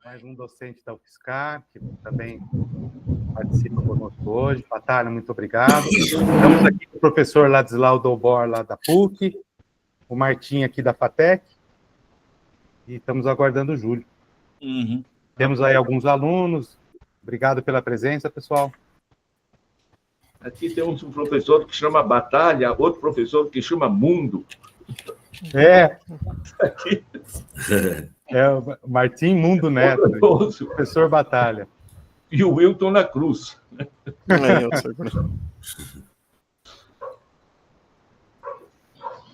mais um docente da UFSCar, que também participa conosco hoje. Batalha, muito obrigado. Estamos aqui com o professor Ladislau Dobor, lá da PUC, o Martim aqui da FATEC, e estamos aguardando o Júlio. Temos aí alguns alunos. Obrigado pela presença, pessoal. Aqui temos um professor que chama Batalha, outro professor que chama Mundo. É o Martim Mundo Neto, professor Batalha. E o Wilton na Cruz.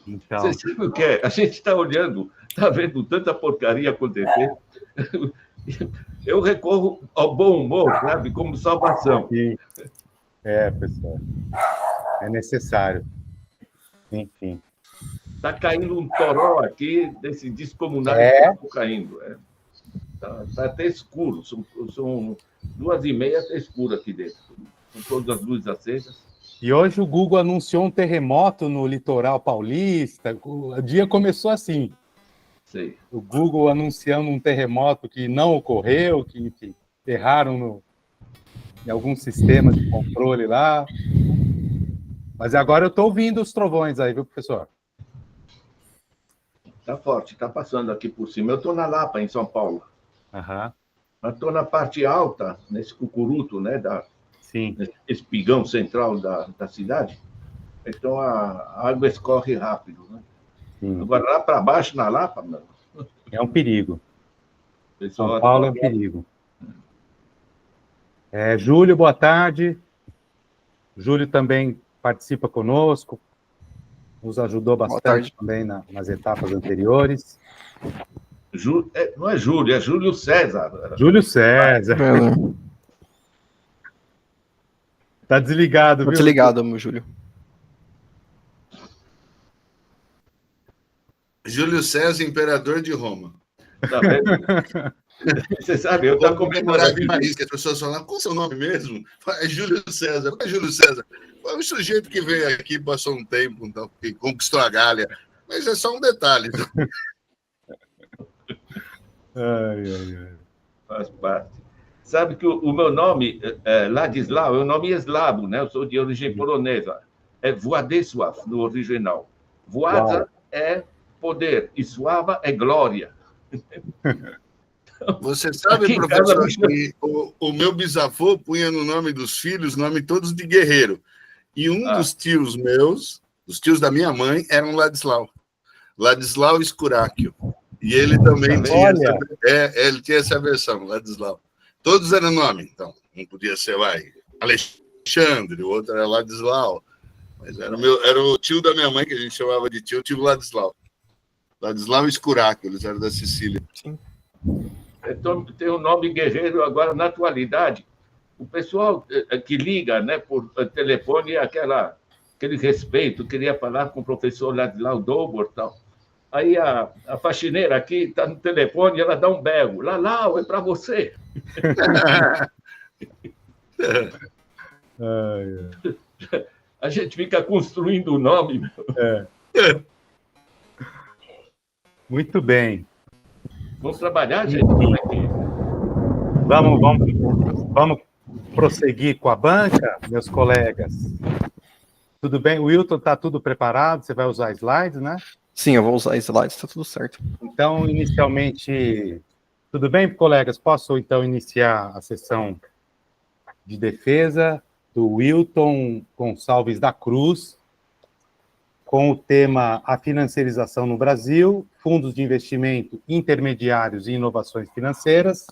Então, você sabe o que é? A gente está olhando, está vendo tanta porcaria acontecer. Eu recorro ao bom humor, sabe, como salvação. Sim. Pessoal, é necessário. Enfim. Está caindo um toró aqui, desse descomunal que está caindo. Está até escuro, são 2h30, está escuro aqui dentro, com todas as luzes acesas. E hoje o Google anunciou um terremoto no litoral paulista. O dia começou assim. Sei. O Google anunciando um terremoto que não ocorreu, que enfim, erraram em alguns sistemas de controle lá. Mas agora eu estou ouvindo os trovões aí, viu, professor? Está forte, está passando aqui por cima. Eu estou na Lapa, em São Paulo. Aham. Mas estou na parte alta, nesse cucuruto, né, Sim. nesse espigão central da cidade. Então a água escorre rápido. Né? Sim. Agora, lá para baixo, na Lapa, mano, É um perigo. pessoal, São Paulo é um perigo. Júlio, boa tarde. Júlio também participa conosco, nos ajudou bastante também nas etapas anteriores. Não é Júlio, é Júlio César. Júlio César. Tá desligado, viu? Desligado, meu Júlio. Júlio César, imperador de Roma. Tá vendo? Você sabe, eu estou comemorando demais que as pessoas falam, qual é o seu nome mesmo? É Júlio César. Não é Júlio César. Foi um sujeito que veio aqui, passou um tempo, então, que conquistou a Gália. Mas é só um detalhe. Ai. Faz parte. Sabe que o meu nome, Ladislau, é um nome eslavo, né? Eu sou de origem polonesa. É Władysław, no original. Władza é poder e Sława é glória. Você sabe, aqui, professor, que o meu bisavô punha no nome dos filhos, nome todos de guerreiro. E um dos tios meus, os tios da minha mãe, era um Ladislau. Ladislau Escuráquio. E ele também ele tinha essa versão, Ladislau. Todos eram nome, então. Um podia ser, Alexandre, o outro era Ladislau. Mas era o tio da minha mãe, que a gente chamava de tio Ladislau. Ladislau Escuráquio, eles eram da Sicília. Sim. Então, tem o nome guerreiro agora na atualidade. O pessoal que liga, né, por telefone, aquele respeito, queria falar com o professor Ladislau Dobor e tal. Aí a faxineira aqui está no telefone e ela dá um berro. Lalau, é para você. A gente fica construindo o nome. Muito bem. Vamos trabalhar, gente? Vamos prosseguir com a banca, meus colegas. Tudo bem? O Wilton, está tudo preparado? Você vai usar slides, né? Sim, eu vou usar slides, está tudo certo. Então, inicialmente, tudo bem, colegas? Posso, então, iniciar a sessão de defesa do Wilton Gonçalves da Cruz, com o tema A Financiarização no Brasil, Fundos de Investimento Intermediários e Inovações Financeiras.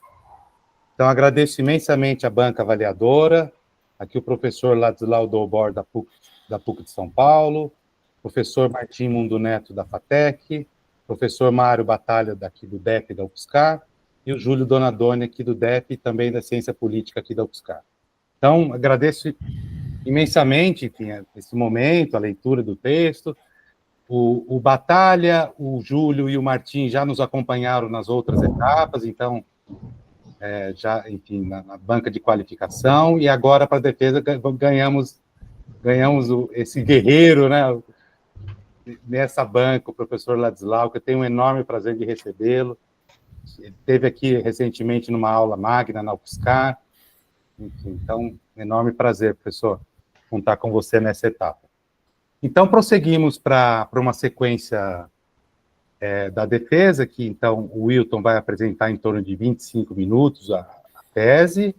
Então, agradeço imensamente a banca avaliadora, aqui o professor Ladislau Dobor, da PUC de São Paulo, professor Martim Mundo Neto, da FATEC, professor Mário Batalha, daqui do DEP da UFSCar, e o Júlio Donadoni, aqui do DEP, e também da Ciência Política, aqui da UFSCar. Então, agradeço imensamente, enfim, esse momento, a leitura do texto. O Batalha, o Júlio e o Martim já nos acompanharam nas outras etapas, então, já, enfim, na banca de qualificação, e agora, para a defesa, ganhamos esse guerreiro, né, nessa banca, o professor Ladislau, que eu tenho um enorme prazer de recebê-lo. esteve aqui recentemente numa aula magna na UFSCar. Enfim, então, enorme prazer, professor, contar com você nessa etapa. Então, prosseguimos para uma sequência da defesa, que, então, o Wilton vai apresentar em torno de 25 minutos a tese,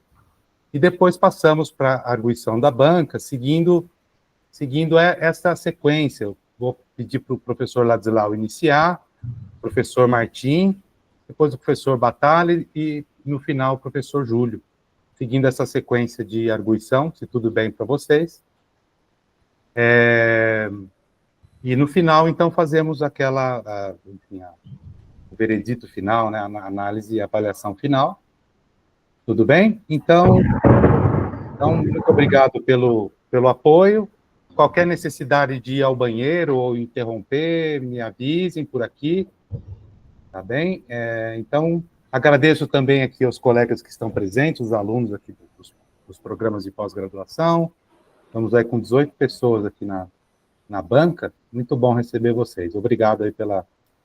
e depois passamos para a arguição da banca, seguindo essa sequência. Eu vou pedir para o professor Ladislau iniciar, o professor Martim, depois o professor Batalha e, no final, o professor Júlio, seguindo essa sequência de arguição, se tudo bem para vocês. E, no final, então, fazemos o veredito final, né, a análise e avaliação final. Tudo bem? Então muito obrigado pelo apoio. Qualquer necessidade de ir ao banheiro ou interromper, me avisem por aqui, tá bem? Então, agradeço também aqui aos colegas que estão presentes, os alunos aqui dos programas de pós-graduação. Estamos aí com 18 pessoas aqui na banca. Muito bom receber vocês. Obrigado aí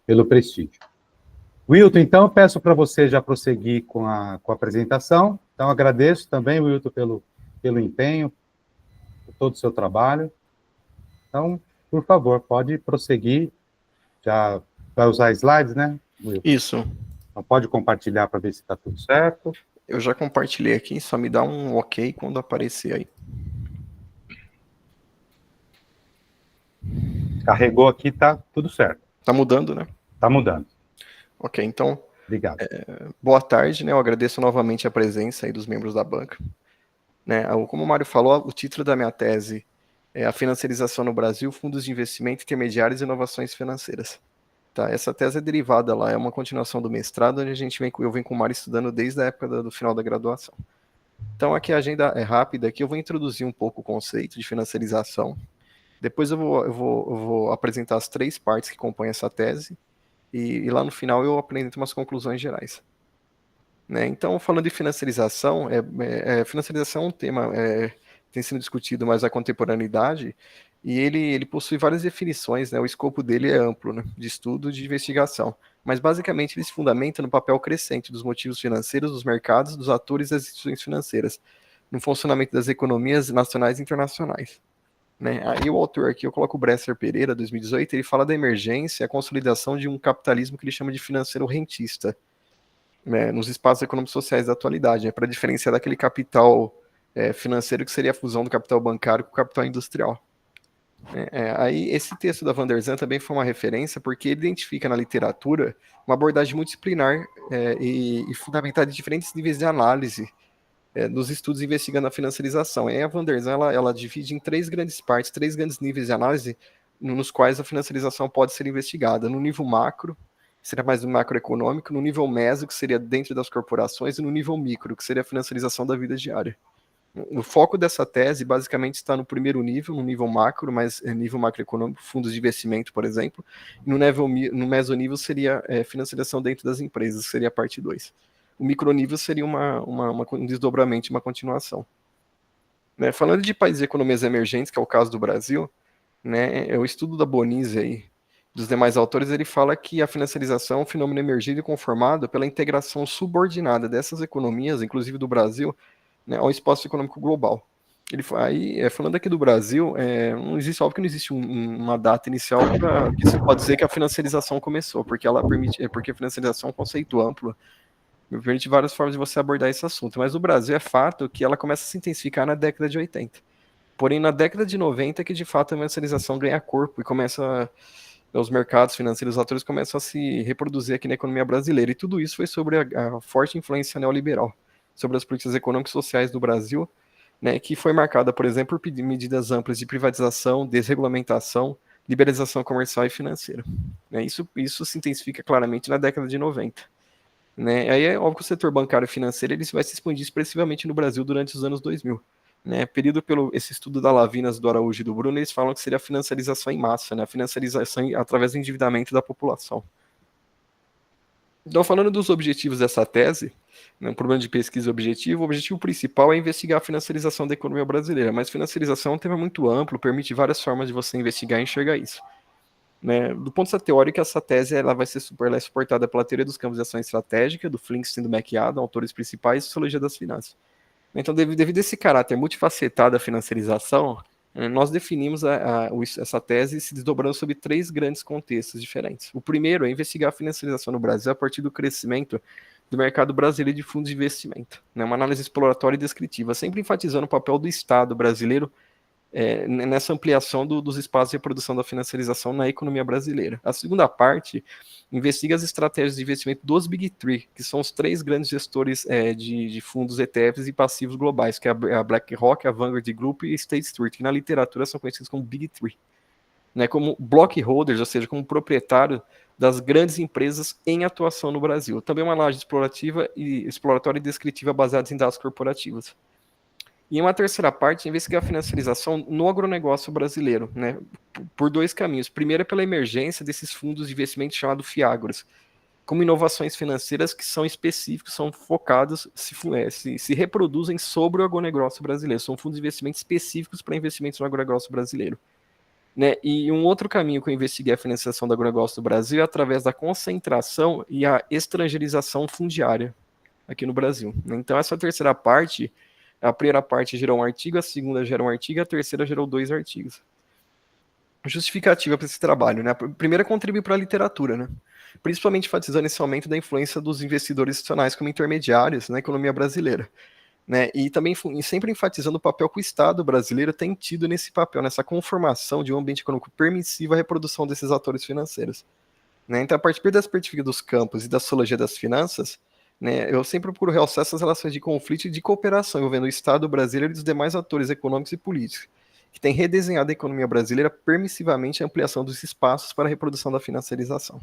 pelo prestígio. Wilton, então, eu peço para você já prosseguir com a apresentação. Então, agradeço também, Wilton, pelo empenho, por todo o seu trabalho. Então, por favor, pode prosseguir. Já vai usar slides, né, Wilton? Isso. Então, pode compartilhar para ver se está tudo certo. Eu já compartilhei aqui, só me dá um ok quando aparecer aí. Carregou aqui, tá tudo certo. Tá mudando, né? Tá mudando. Ok, então, Obrigado. boa tarde, né? Eu agradeço novamente a presença aí dos membros da banca. Né? Como o Mário falou, o título da minha tese é A Financiarização no Brasil, Fundos de Investimento, Intermediários e Inovações Financeiras. Tá? Essa tese é derivada lá, é uma continuação do mestrado, onde eu venho com o Mário estudando desde a época do final da graduação. Então, aqui a agenda é rápida, aqui eu vou introduzir um pouco o conceito de financiarização. Depois eu vou apresentar as 3 partes que compõem essa tese, e lá no final eu apresento umas conclusões gerais. Né? Então, falando de financiarização, financiarização é um tema tem sido discutido mais na contemporaneidade, e ele possui várias definições, né? O escopo dele é amplo, né? De estudo, de investigação, mas basicamente ele se fundamenta no papel crescente dos motivos financeiros, dos mercados, dos atores e das instituições financeiras, no funcionamento das economias nacionais e internacionais. Né? Aí o autor aqui, eu coloco o Bresser Pereira, 2018, ele fala da emergência e a consolidação de um capitalismo que ele chama de financeiro rentista, né, nos espaços econômicos sociais da atualidade, para diferenciar daquele capital financeiro que seria a fusão do capital bancário com o capital industrial. Aí esse texto da Van der Zan também foi uma referência porque ele identifica na literatura uma abordagem multidisciplinar e fundamentada em diferentes níveis de análise dos estudos investigando a financiarização. E a Van der Zan ela divide em 3 grandes partes, 3 grandes níveis de análise nos quais a financiarização pode ser investigada. No nível macro, seria mais no macroeconômico, no nível meso, que seria dentro das corporações, e no nível micro, que seria a financiarização da vida diária. O foco dessa tese, basicamente, está no primeiro nível, no nível macro, mas nível macroeconômico, fundos de investimento, por exemplo, e no mesonível seria financiarização dentro das empresas, que seria a parte 2. O micronível seria um desdobramento, uma continuação. Né? Falando de países e economias emergentes, que é o caso do Brasil, né, o estudo da Bonizzi aí, dos demais autores, ele fala que a financiarização é um fenômeno emergido e conformado pela integração subordinada dessas economias, inclusive do Brasil, né, ao espaço econômico global. Falando aqui do Brasil, não existe, óbvio que não existe uma data inicial para que se pode dizer que a financiarização começou, porque porque a financiarização é um conceito amplo, permite várias formas de você abordar esse assunto, mas no Brasil é fato que ela começa a se intensificar na década de 80. Porém, na década de 90 é que de fato a financiarização ganha corpo e os mercados financeiros, os atores começam a se reproduzir aqui na economia brasileira, e tudo isso foi sobre a forte influência neoliberal, sobre as políticas econômicas e sociais do Brasil, né, que foi marcada, por exemplo, por medidas amplas de privatização, desregulamentação, liberalização comercial e financeira. Né, isso se intensifica claramente na década de 90. Né, aí é óbvio que o setor bancário e financeiro ele vai se expandir expressivamente no Brasil durante os anos 2000. Né, pedido pelo esse estudo da Lavinas, do Araújo e do Bruno, eles falam que seria a financiarização em massa, né, a financiarização através do endividamento da população. Então, falando dos objetivos dessa tese, né, um problema de pesquisa objetivo, o objetivo principal é investigar a financiarização da economia brasileira, mas financiarização é um tema muito amplo, permite várias formas de você investigar e enxergar isso. Né? Do ponto de vista teórico, essa tese ela é suportada pela teoria dos campos de ação estratégica, do Flinkstein e do McAdam, autores principais, e sociologia das finanças. Então, devido a esse caráter multifacetado da financiarização, nós definimos essa tese se desdobrando sobre 3 grandes contextos diferentes. O primeiro é investigar a financiarização no Brasil a partir do crescimento do mercado brasileiro de fundos de investimento, né? Uma análise exploratória e descritiva, sempre enfatizando o papel do Estado brasileiro nessa ampliação dos espaços de reprodução da financiarização na economia brasileira. A segunda parte investiga as estratégias de investimento dos Big Three, que são os 3 grandes gestores de fundos ETFs e passivos globais, que é a BlackRock, a Vanguard Group e a State Street, que na literatura são conhecidos como Big Three, né, como block holders, ou seja, como proprietário das grandes empresas em atuação no Brasil. Também uma análise exploratória e descritiva baseada em dados corporativos. E uma terceira parte, investigar a financiarização no agronegócio brasileiro, né, por 2 caminhos. Primeiro é pela emergência desses fundos de investimento chamados FIAGROS, como inovações financeiras que são específicos, são focados, se reproduzem sobre o agronegócio brasileiro. São fundos de investimento específicos para investimentos no agronegócio brasileiro. Né? E um outro caminho que eu investiguei a financiação do agronegócio do Brasil é através da concentração e a estrangeirização fundiária aqui no Brasil. Então, essa terceira parte, a primeira parte gerou um artigo, a segunda gerou um artigo, a terceira gerou 2 artigos. Justificativa para esse trabalho, né? A primeira contribui para a literatura, né? Principalmente enfatizando esse aumento da influência dos investidores institucionais como intermediários na economia brasileira, né? E também sempre enfatizando o papel que o Estado brasileiro tem tido nesse papel, nessa conformação de um ambiente econômico permissivo à reprodução desses atores financeiros, né? Então, a partir da perspectiva dos campos e da sociologia das finanças, né, eu sempre procuro realçar essas relações de conflito e de cooperação envolvendo o Estado brasileiro e os demais atores econômicos e políticos, que têm redesenhado a economia brasileira permissivamente a ampliação dos espaços para a reprodução da financiarização.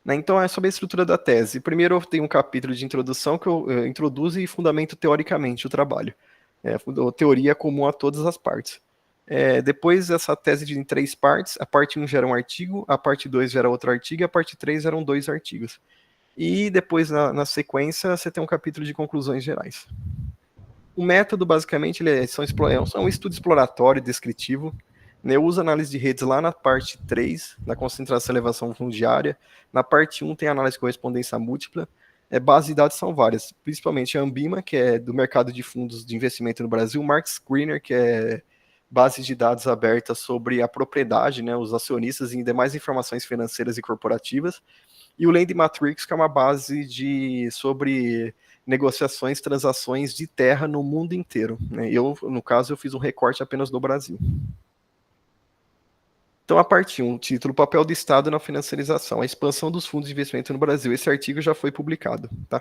Né, então, é sobre a estrutura da tese. Primeiro, eu tenho um capítulo de introdução que eu introduzo e fundamento teoricamente o trabalho. A teoria comum a todas as partes. Depois, essa tese em 3 partes. A parte 1 gera um artigo, a parte 2 gera outro artigo, e a parte 3 geram 2 artigos. E depois, na sequência, você tem um capítulo de conclusões gerais. O método, basicamente, é um estudo exploratório e descritivo. Né? Eu uso análise de redes lá na parte 3, na concentração e elevação fundiária. Na parte 1 tem análise de correspondência múltipla. Base de dados são várias, principalmente a Ambima, que é do mercado de fundos de investimento no Brasil, o Market Screener, que é base de dados aberta sobre a propriedade, né, os acionistas e demais informações financeiras e corporativas, e o Land Matrix, que é uma base sobre negociações, transações de terra no mundo inteiro. Né? No caso, eu fiz um recorte apenas do Brasil. Então, a parte 1, título, papel do Estado na financiarização, a expansão dos fundos de investimento no Brasil. Esse artigo já foi publicado. Tá?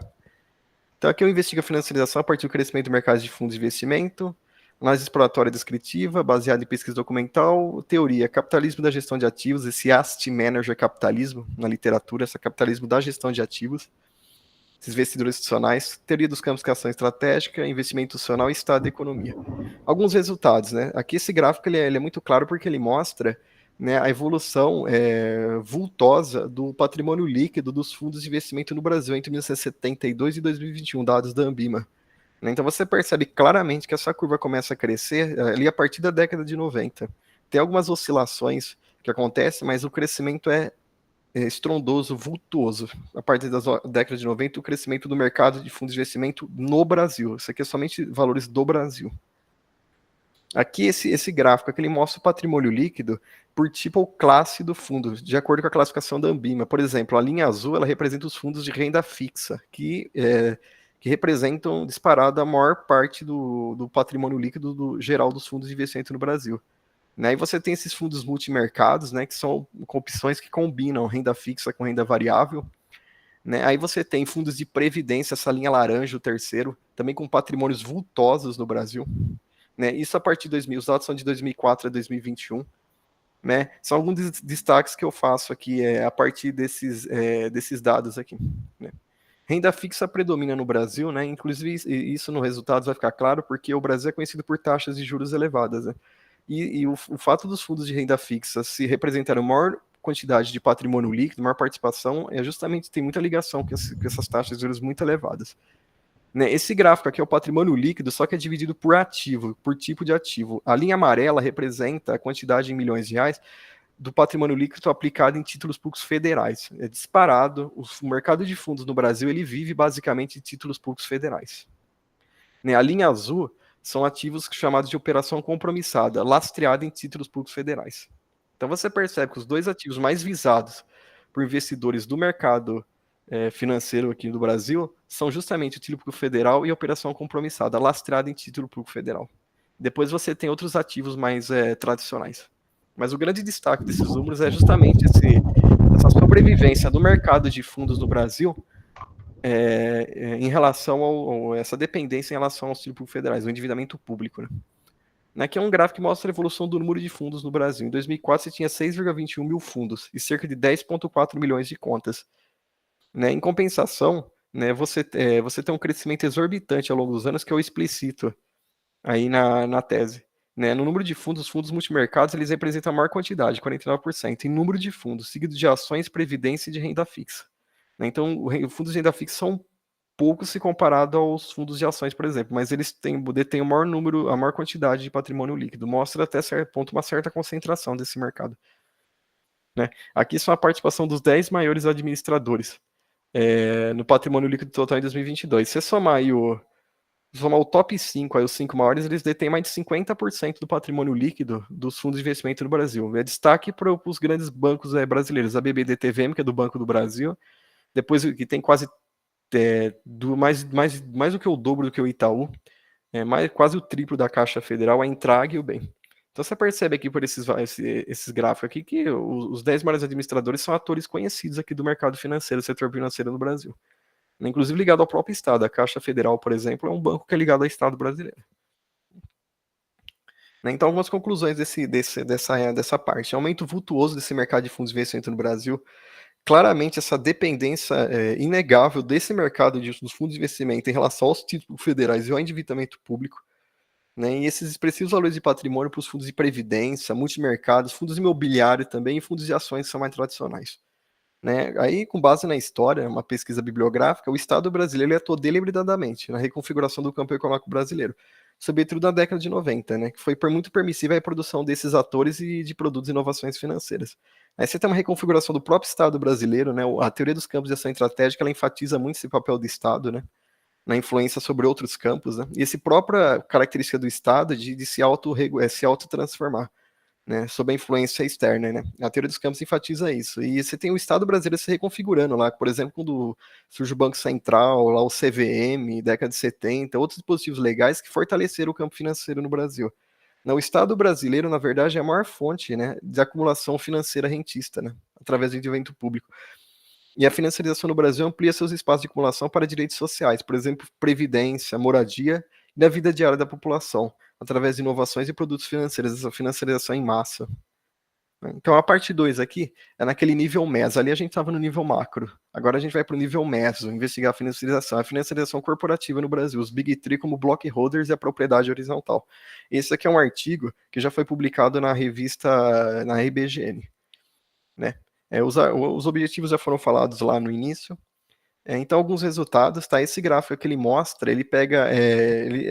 Então, aqui eu investigo a financiarização a partir do crescimento do mercado de fundos de investimento, análise exploratória descritiva, baseada em pesquisa documental, teoria, capitalismo da gestão de ativos, esse asset manager capitalismo, na literatura, esse capitalismo da gestão de ativos, esses investidores institucionais, teoria dos campos de ação estratégica, investimento institucional e estado da economia. Alguns resultados, né? Aqui esse gráfico ele é muito claro porque ele mostra, né, a evolução vultosa do patrimônio líquido dos fundos de investimento no Brasil entre 1972 e 2021, dados da Ambima. Então você percebe claramente que essa curva começa a crescer ali a partir da década de 90. Tem algumas oscilações que acontecem, mas o crescimento é estrondoso, vultuoso. A partir da década de 90, o crescimento do mercado de fundos de investimento no Brasil. Isso aqui é somente valores do Brasil. Aqui esse gráfico aqui, ele mostra o patrimônio líquido por tipo ou classe do fundo, de acordo com a classificação da Ambima. Por exemplo, a linha azul ela representa os fundos de renda fixa, que representam disparado a maior parte do patrimônio líquido geral dos fundos de investimento no Brasil. Né? E você tem esses fundos multimercados, né, que são opções que combinam renda fixa com renda variável. Né? Aí você tem fundos de previdência, essa linha laranja, o terceiro, também com patrimônios vultosos no Brasil. Né? Isso a partir de 2000, os dados são de 2004 a 2021. Né? São alguns destaques que eu faço aqui a partir desses dados aqui. Né? Renda fixa predomina no Brasil, né? Inclusive isso no resultado vai ficar claro, porque o Brasil é conhecido por taxas de juros elevadas. Né? E o fato dos fundos de renda fixa se representarem maior quantidade de patrimônio líquido, maior participação, justamente tem muita ligação com essas taxas de juros muito elevadas. Né? Esse gráfico aqui é o patrimônio líquido, só que é dividido por ativo, por tipo de ativo. A linha amarela representa a quantidade em milhões de reais do patrimônio líquido aplicado em títulos públicos federais. É disparado, o mercado de fundos no Brasil ele vive basicamente de títulos públicos federais. Né, a linha azul são ativos chamados de operação compromissada, lastreada em títulos públicos federais. Então você percebe que os dois ativos mais visados por investidores do mercado financeiro aqui do Brasil são justamente o título público federal e a operação compromissada, lastreada em título público federal. Depois você tem outros ativos mais tradicionais. Mas o grande destaque desses números é justamente essa sobrevivência do mercado de fundos no Brasil em relação essa dependência em relação aos títulos federais, o endividamento público. Né? Aqui é um gráfico que mostra a evolução do número de fundos no Brasil. Em 2004 você tinha 6,21 mil fundos e cerca de 10,4 milhões de contas. Né? Em compensação, né, você tem um crescimento exorbitante ao longo dos anos que eu explicito aí na tese. Né? No número de fundos, os fundos multimercados eles representam a maior quantidade, 49%, em número de fundos, seguido de ações, previdência e de renda fixa. Né? Então, os fundos de renda fixa são poucos se comparado aos fundos de ações, por exemplo, mas eles detêm o maior número, a maior quantidade de patrimônio líquido. Mostra até certo ponto uma certa concentração desse mercado. Né? Aqui são a participação dos 10 maiores administradores no patrimônio líquido total em 2022. Se você somar aí o top 5, aí os 5 maiores, eles detêm mais de 50% do patrimônio líquido dos fundos de investimento no Brasil. É destaque para os grandes bancos brasileiros, a BBDTVM, que é do Banco do Brasil, depois que tem quase mais do que o dobro do que o Itaú, quase o triplo da Caixa Federal, a Intrag e o BEM. Então você percebe aqui por esses gráficos aqui que os 10 maiores administradores são atores conhecidos aqui do mercado financeiro, do setor financeiro no Brasil. Inclusive ligado ao próprio Estado. A Caixa Federal, por exemplo, é um banco que é ligado ao Estado brasileiro. Então, algumas conclusões dessa parte. Aumento vultuoso desse mercado de fundos de investimento no Brasil. Claramente, essa dependência inegável desse mercado dos fundos de investimento em relação aos títulos federais e ao endividamento público. Né, e esses expressivos valores de patrimônio para os fundos de previdência, multimercados, fundos imobiliários também e fundos de ações que são mais tradicionais. Né? Aí, com base na história, uma pesquisa bibliográfica, o Estado brasileiro atuou deliberadamente na reconfiguração do campo econômico brasileiro, sobretudo na década de 90, né, que foi muito permissiva a reprodução desses atores e de produtos e inovações financeiras. Aí você tem uma reconfiguração do próprio Estado brasileiro, né, a teoria dos campos de ação estratégica, ela enfatiza muito esse papel do Estado, né, na influência sobre outros campos, né, e essa própria característica do Estado de se autotransformar. Né, sob a influência externa, né? A teoria dos campos enfatiza isso. E você tem o Estado brasileiro se reconfigurando lá, por exemplo, quando surge o Banco Central, lá o CVM, década de 70, outros dispositivos legais que fortaleceram o campo financeiro no Brasil. O Estado brasileiro, na verdade, é a maior fonte, né, de acumulação financeira rentista, né, através do investimento público. E a financiarização no Brasil amplia seus espaços de acumulação para direitos sociais, por exemplo, previdência, moradia e da vida diária da população, através de inovações e produtos financeiros, essa financiarização em massa. Então, a parte 2 aqui é naquele nível MES. Ali a gente estava no nível macro. Agora a gente vai para o nível MESO, investigar a financiarização corporativa no Brasil, os Big Three como block holders e a propriedade horizontal. Esse aqui é um artigo que já foi publicado na revista, na RBGN. Né? Os objetivos já foram falados lá no início. Então, alguns resultados, tá? Esse gráfico que ele mostra, ele pega,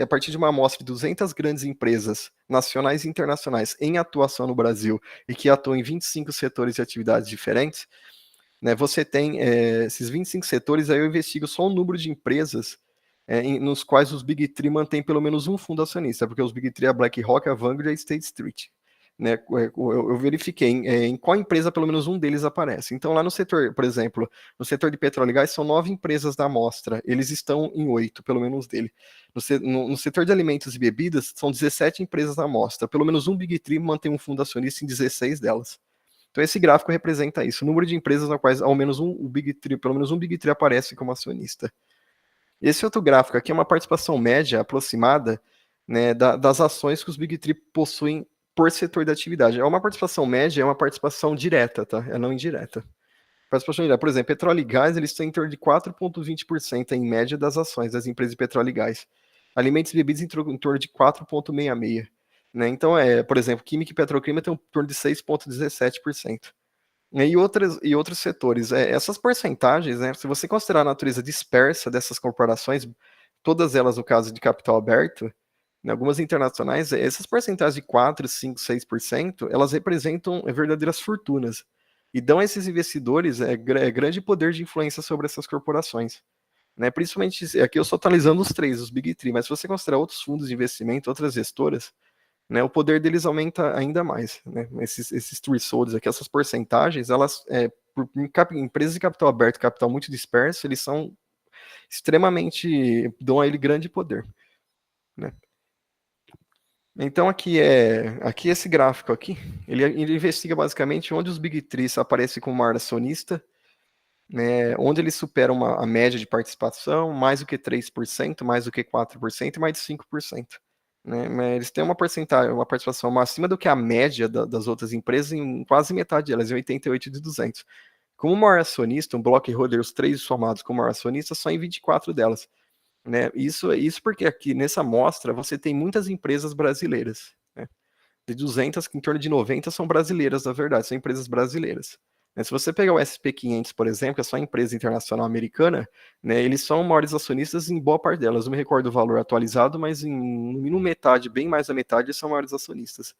a partir de uma amostra de 200 grandes empresas nacionais e internacionais em atuação no Brasil e que atuam em 25 setores de atividades diferentes, né? Você tem esses 25 setores, aí eu investigo só o número de empresas nos quais os Big Three mantêm pelo menos um fundo acionista, porque os Big Three é a BlackRock, a Vanguard e a State Street. Né, eu verifiquei em qual empresa pelo menos um deles aparece. Então, lá no setor, por exemplo, no setor de petróleo e gás, são 9 empresas da amostra. Eles estão em 8, pelo menos dele. No setor de alimentos e bebidas, são 17 empresas da amostra. Pelo menos um Big Three mantém um fundo acionista em 16 delas. Então, esse gráfico representa isso. O número de empresas na quais pelo menos um Big Three aparece como acionista. Esse outro gráfico aqui é uma participação média aproximada, né, das ações que os Big Three possuem por setor da atividade. É uma participação média, é uma participação direta, tá? É não indireta. Participação direta, por exemplo, petróleo e gás, eles têm em torno de 4,20% em média das ações das empresas de petróleo e gás. Alimentos e bebidas em torno de 4,66%. Né? Então, por exemplo, química e petroquímica tem em torno de 6,17%. E outros setores. Essas porcentagens, né, se você considerar a natureza dispersa dessas corporações, todas elas no caso de capital aberto, Em algumas internacionais, essas porcentagens de 4, 5, 6%, elas representam verdadeiras fortunas e dão a esses investidores grande poder de influência sobre essas corporações. Né? Principalmente, aqui eu estou atualizando os três, os Big Three, mas se você considerar outros fundos de investimento, outras gestoras, né, o poder deles aumenta ainda mais. Né? Esses thresholds aqui, essas porcentagens, elas, por empresas de capital aberto, capital muito disperso, eles são extremamente, dão a ele grande poder. Né? Então aqui esse gráfico aqui, ele investiga basicamente onde os Big Three aparecem como maior acionista, né, onde eles superam a média de participação, mais do que 3%, mais do que 4% e mais de 5%. Né, mas eles têm uma porcentagem, uma participação acima do que a média das outras empresas em quase metade delas, em 88 de 200. Como maior acionista, um blockholder, os três somados como maior acionista, só em 24 delas. Né? Isso porque aqui nessa amostra você tem muitas empresas brasileiras. Né? De 200, em torno de 90 são brasileiras, na verdade, são empresas brasileiras. Né? Se você pegar o SP500, por exemplo, que é só empresa internacional americana, né, eles são maiores acionistas em boa parte delas. Não me recordo o valor atualizado, mas no mínimo metade, bem mais da metade, são maiores acionistas.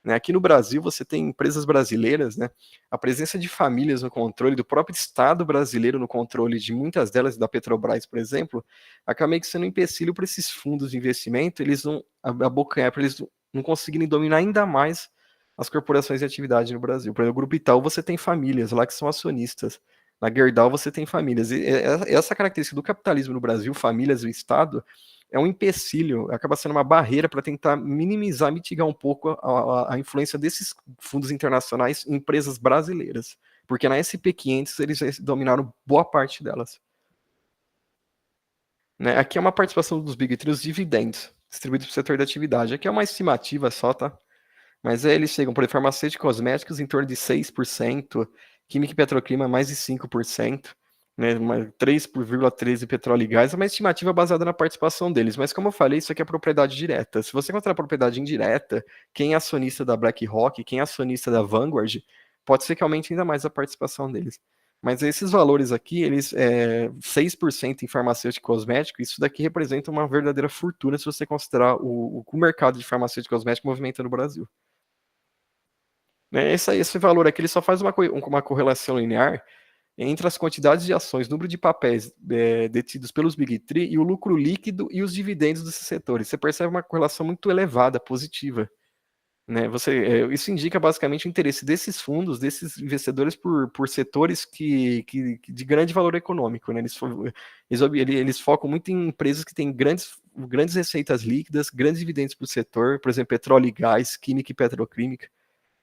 Né? Aqui no Brasil, você tem empresas brasileiras, né? A presença de famílias no controle, do próprio Estado brasileiro no controle de muitas delas, da Petrobras, por exemplo, acaba meio que sendo um empecilho para esses fundos de investimento, eles não abocanhar, para eles não conseguirem dominar ainda mais as corporações de atividade no Brasil. Por exemplo, no Grupo Itaú você tem famílias lá que são acionistas. Na Gerdau você tem famílias. E essa característica do capitalismo no Brasil, famílias e o Estado, é um empecilho, acaba sendo uma barreira para tentar minimizar, mitigar um pouco a influência desses fundos internacionais em empresas brasileiras. Porque na SP500 eles dominaram boa parte delas. Né? Aqui é uma participação dos Big Three, os dividendos, distribuídos para o setor da atividade. Aqui é uma estimativa só, tá? Mas eles chegam, por farmacêuticos e cosméticos, em torno de 6%, química e petroquímica, mais de 5%. Né, 3,13 petróleo e gás, é uma estimativa baseada na participação deles, mas como eu falei, isso aqui é propriedade direta. Se você encontrar propriedade indireta, quem é acionista da BlackRock, quem é acionista da Vanguard, pode ser que aumente ainda mais a participação deles. Mas esses valores aqui, eles 6% em farmacêutico e cosmético, isso daqui representa uma verdadeira fortuna se você considerar o mercado de farmacêutico e cosmético movimenta no Brasil. Né, esse valor aqui ele só faz uma correlação linear entre as quantidades de ações, número de papéis detidos pelos Big Three e o lucro líquido e os dividendos desses setores. Você percebe uma correlação muito elevada, positiva. Né? Isso indica basicamente o interesse desses fundos, desses investidores por setores de grande valor econômico. Né? Eles focam muito em empresas que têm grandes receitas líquidas, grandes dividendos para o setor, por exemplo, petróleo e gás, química e petroquímica.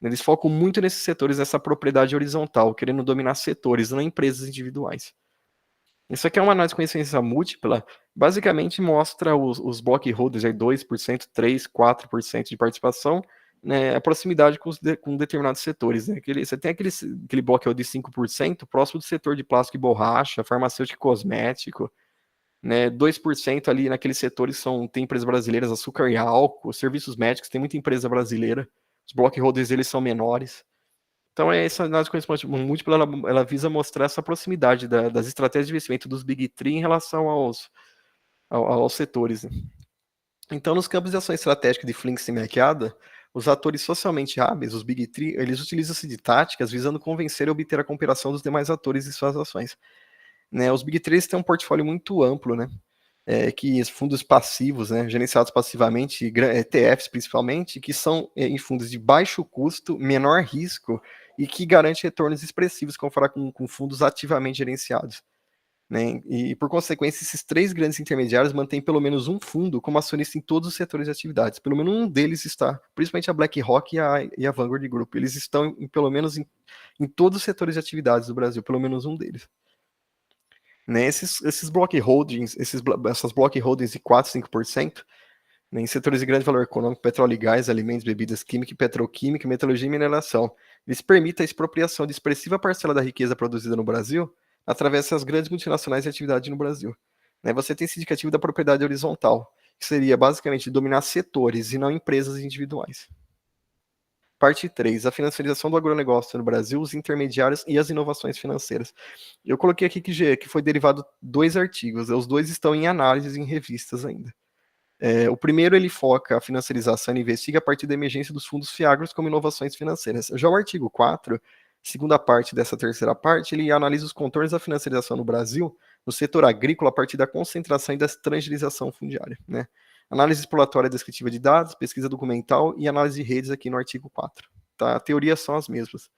Eles focam muito nesses setores, nessa propriedade horizontal, querendo dominar setores, não empresas individuais. Isso aqui é uma análise de consciência múltipla, basicamente mostra os block holders, 2%, 3%, 4% de participação, né, a proximidade com determinados setores. Né? Você tem aquele block holder de 5% próximo do setor de plástico e borracha, farmacêutico e cosmético, né, 2% ali naqueles setores tem empresas brasileiras, açúcar e álcool, serviços médicos, tem muita empresa brasileira. Os block holders eles são menores. Então, essa análise de conhecimento múltiplo, ela visa mostrar essa proximidade das estratégias de investimento dos Big Three em relação aos setores. Né? Então, nos campos de ação estratégica de Flinks e Mercado, os atores socialmente hábeis, os Big Three, eles utilizam-se de táticas visando convencer e obter a cooperação dos demais atores em suas ações. Né? Os Big Three têm um portfólio muito amplo, né? Que fundos passivos, né, gerenciados passivamente, ETFs principalmente, que são em fundos de baixo custo, menor risco e que garante retornos expressivos comparado com fundos ativamente gerenciados. Né? E, por consequência, esses três grandes intermediários mantêm pelo menos um fundo como acionista em todos os setores de atividades. Pelo menos um deles está, principalmente a BlackRock e a Vanguard Group. Eles estão, pelo menos, em todos os setores de atividades do Brasil, pelo menos um deles. Né, esses block holdings, essas block holdings de 4, 5%, né, em setores de grande valor econômico, petróleo e gás, alimentos, bebidas químicas, petroquímica, metalurgia e mineração, eles permitem a expropriação de expressiva parcela da riqueza produzida no Brasil através dessas grandes multinacionais de atividade no Brasil. Né, você tem esse indicativo da propriedade horizontal, que seria basicamente dominar setores e não empresas individuais. Parte 3, a financiarização do agronegócio no Brasil, os intermediários e as inovações financeiras. Eu coloquei aqui que foi derivado 2 artigos, os 2 estão em análise em revistas ainda. O primeiro, ele foca a financiarização e investiga a partir da emergência dos fundos FIAGROS como inovações financeiras. Já o artigo 4, segunda parte dessa terceira parte, ele analisa os contornos da financiarização no Brasil, no setor agrícola, a partir da concentração e da estrangerização fundiária, né? Análise exploratória descritiva de dados, pesquisa documental e análise de redes aqui no artigo 4. Tá? A teoria são as mesmas.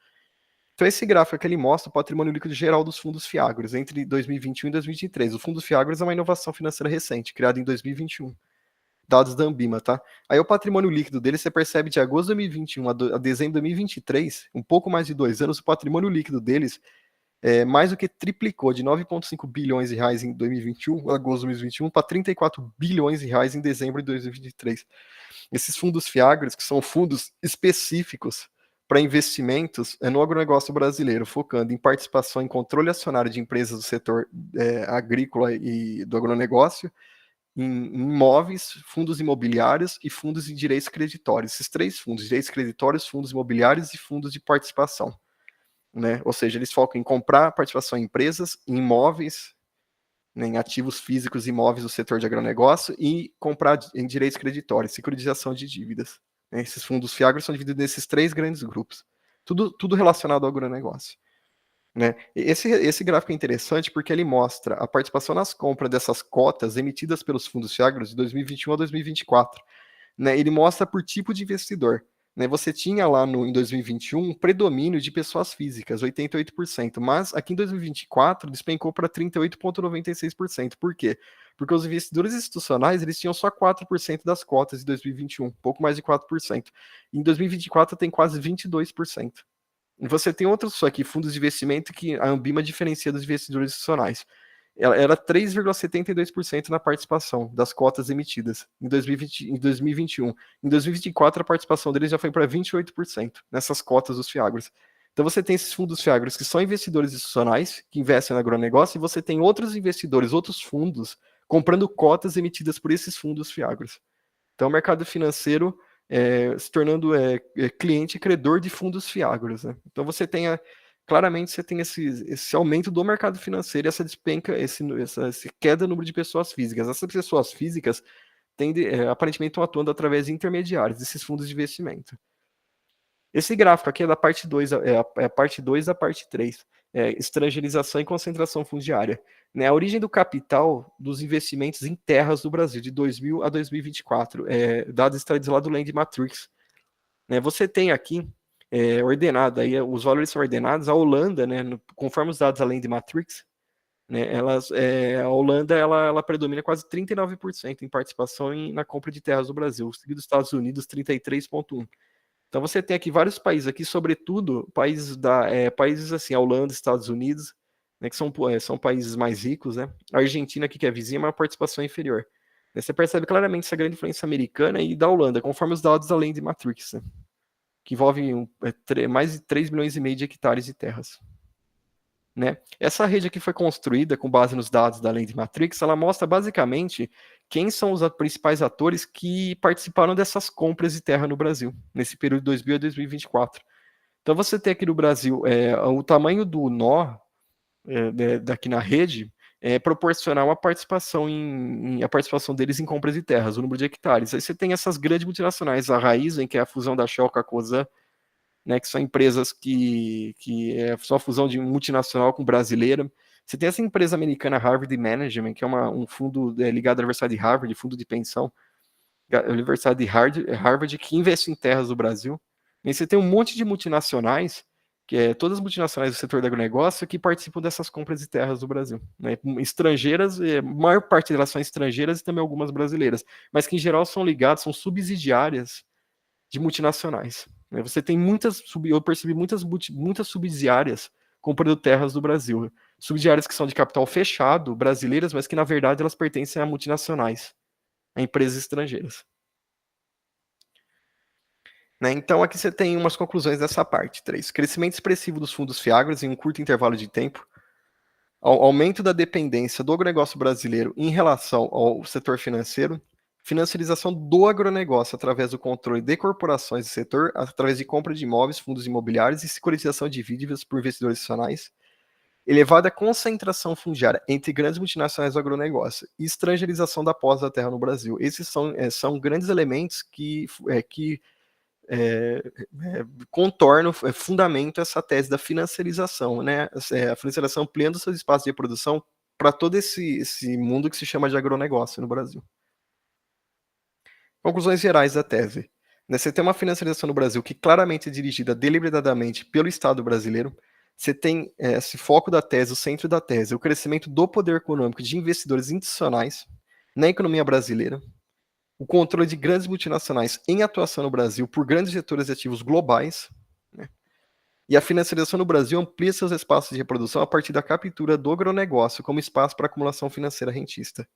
Então, esse gráfico aqui ele mostra o patrimônio líquido geral dos fundos FIAGROS entre 2021 e 2023. O fundo FIAGROS é uma inovação financeira recente, criada em 2021. Dados da Ambima, tá? Aí o patrimônio líquido dele, você percebe de agosto de 2021 a dezembro de 2023, um pouco mais de 2 anos, o patrimônio líquido deles mais do que triplicou, de 9,5 bilhões de reais em 2021, agosto de 2021, para 34 bilhões de reais em dezembro de 2023. Esses fundos FIAGROS, que são fundos específicos para investimentos no agronegócio brasileiro, focando em participação em controle acionário de empresas do setor agrícola e do agronegócio, em imóveis, fundos imobiliários e fundos de direitos creditórios. Esses 3 fundos, direitos creditórios, fundos imobiliários e fundos de participação, né? Ou seja, eles focam em comprar participação em empresas, em imóveis, né, em ativos físicos imóveis do setor de agronegócio e comprar em direitos creditórios, securitização de dívidas. Né? Esses fundos FIAGROS são divididos nesses 3 grandes grupos. Tudo relacionado ao agronegócio. Né? Esse gráfico é interessante porque ele mostra a participação nas compras dessas cotas emitidas pelos fundos FIAGROS de 2021 a 2024. Né? Ele mostra por tipo de investidor. Né? Você tinha lá em 2021 um predomínio de pessoas físicas, 88%, mas aqui em 2024 despencou para 38,96%. Por quê? Porque os investidores institucionais eles tinham só 4% das cotas de 2021, pouco mais de 4%. Em 2024 tem quase 22%. Você tem outros aqui, fundos de investimento, que a Ambima diferencia dos investidores institucionais. Ela era 3,72% na participação das cotas emitidas em 2021. Em 2024, a participação deles já foi para 28% nessas cotas dos FIAGROS. Então você tem esses fundos FIAGROS que são investidores institucionais, que investem no agronegócio, e você tem outros investidores, outros fundos, comprando cotas emitidas por esses fundos FIAGROS. Então o mercado financeiro se tornando cliente e credor de fundos FIAGROS. Né? Então você tem claramente você tem esse aumento do mercado financeiro, essa despenca, essa queda no número de pessoas físicas. Essas pessoas físicas aparentemente estão atuando através de intermediários desses fundos de investimento. Esse gráfico aqui é da parte 2, a parte 2 da parte 3, estrangeirização e concentração fundiária. Né, a origem do capital dos investimentos em terras do Brasil, de 2000 a 2024, dados extraídos lá do Land Matrix. Né, você tem aqui ordenado, aí, os valores são ordenados, a Holanda, né, conforme os dados da Land Matrix, né, a Holanda ela predomina quase 39% em participação na compra de terras do Brasil, seguido dos Estados Unidos, 33,1%. Então você tem aqui vários países aqui, sobretudo países assim, a Holanda, Estados Unidos, né, que são países mais ricos, né? A Argentina aqui que é vizinha, mas a participação é inferior. Você percebe claramente essa grande influência americana e da Holanda, conforme os dados da Land Matrix, né? Que envolve mais de 3,5 milhões de hectares de terras. Né? Essa rede aqui foi construída com base nos dados da Land Matrix, ela mostra basicamente quem são os principais atores que participaram dessas compras de terra no Brasil, nesse período de 2000 a 2024. Então você tem aqui no Brasil o tamanho do nó daqui na rede proporcional à participação a participação deles em compras de terras, o número de hectares. Aí você tem essas grandes multinacionais, a Raízen, que é a fusão da Shell com a Cosan, né, que são empresas que é só fusão de multinacional com brasileira. Você tem essa empresa americana Harvard Management, que é um fundo ligado à Universidade de Harvard, fundo de pensão, a Universidade de Harvard, que investe em terras do Brasil. E você tem um monte de multinacionais, todas as multinacionais do setor do agronegócio, que participam dessas compras de terras do Brasil. Né? Estrangeiras, a maior parte delas são estrangeiras e também algumas brasileiras, mas que em geral são ligadas, são subsidiárias de multinacionais. Você tem eu percebi muitas subsidiárias comprando terras do Brasil. Subsidiárias que são de capital fechado, brasileiras, mas que na verdade elas pertencem a multinacionais, a empresas estrangeiras. Né? Então aqui você tem umas conclusões dessa parte. 3. Crescimento expressivo dos fundos FIAGROS em um curto intervalo de tempo. Aumento da dependência do agronegócio brasileiro em relação ao setor financeiro. Financiarização do agronegócio através do controle de corporações do setor, através de compra de imóveis, fundos imobiliários e securitização de dívidas por investidores institucionais. elevada concentração fundiária entre grandes multinacionais do agronegócio e estrangeirização da posse da terra no Brasil. Esses são grandes elementos que contornam, fundamentam essa tese da financiarização, né? A financiarização ampliando seus espaços de produção para todo esse mundo que se chama de agronegócio no Brasil. Conclusões gerais da tese. Você tem uma financiarização no Brasil que claramente é dirigida deliberadamente pelo Estado brasileiro. Você tem esse foco da tese, o centro da tese, o crescimento do poder econômico de investidores institucionais na economia brasileira, o controle de grandes multinacionais em atuação no Brasil por grandes setores de ativos globais, né? E a financiarização no Brasil amplia seus espaços de reprodução a partir da captura do agronegócio como espaço para acumulação financeira rentista,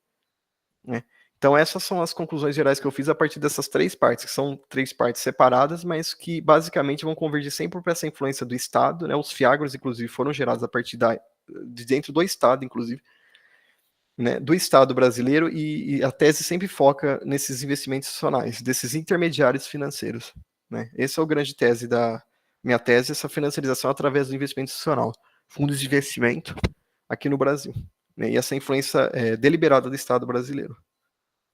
né? Então essas são as conclusões gerais que eu fiz a partir dessas 3 partes, que são 3 partes separadas, mas que basicamente vão convergir sempre para essa influência do Estado, né? Os fiagros, inclusive, foram gerados a partir de dentro do Estado, inclusive, né? Do Estado brasileiro, e a tese sempre foca nesses investimentos institucionais, desses intermediários financeiros, né? Essa é a grande tese da minha tese, essa financiarização através do investimento institucional, fundos de investimento aqui no Brasil, né? E essa influência deliberada do Estado brasileiro.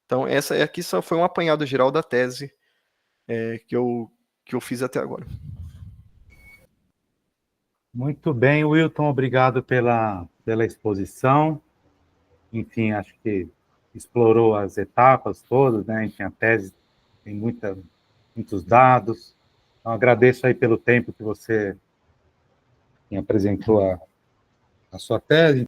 Então, essa aqui só foi um apanhado geral da tese que eu fiz até agora. Muito bem, Wilton, obrigado pela exposição. Enfim, acho que explorou as etapas todas, né? Enfim, a tese tem muitos dados. Então, agradeço aí pelo tempo que você apresentou a sua tese.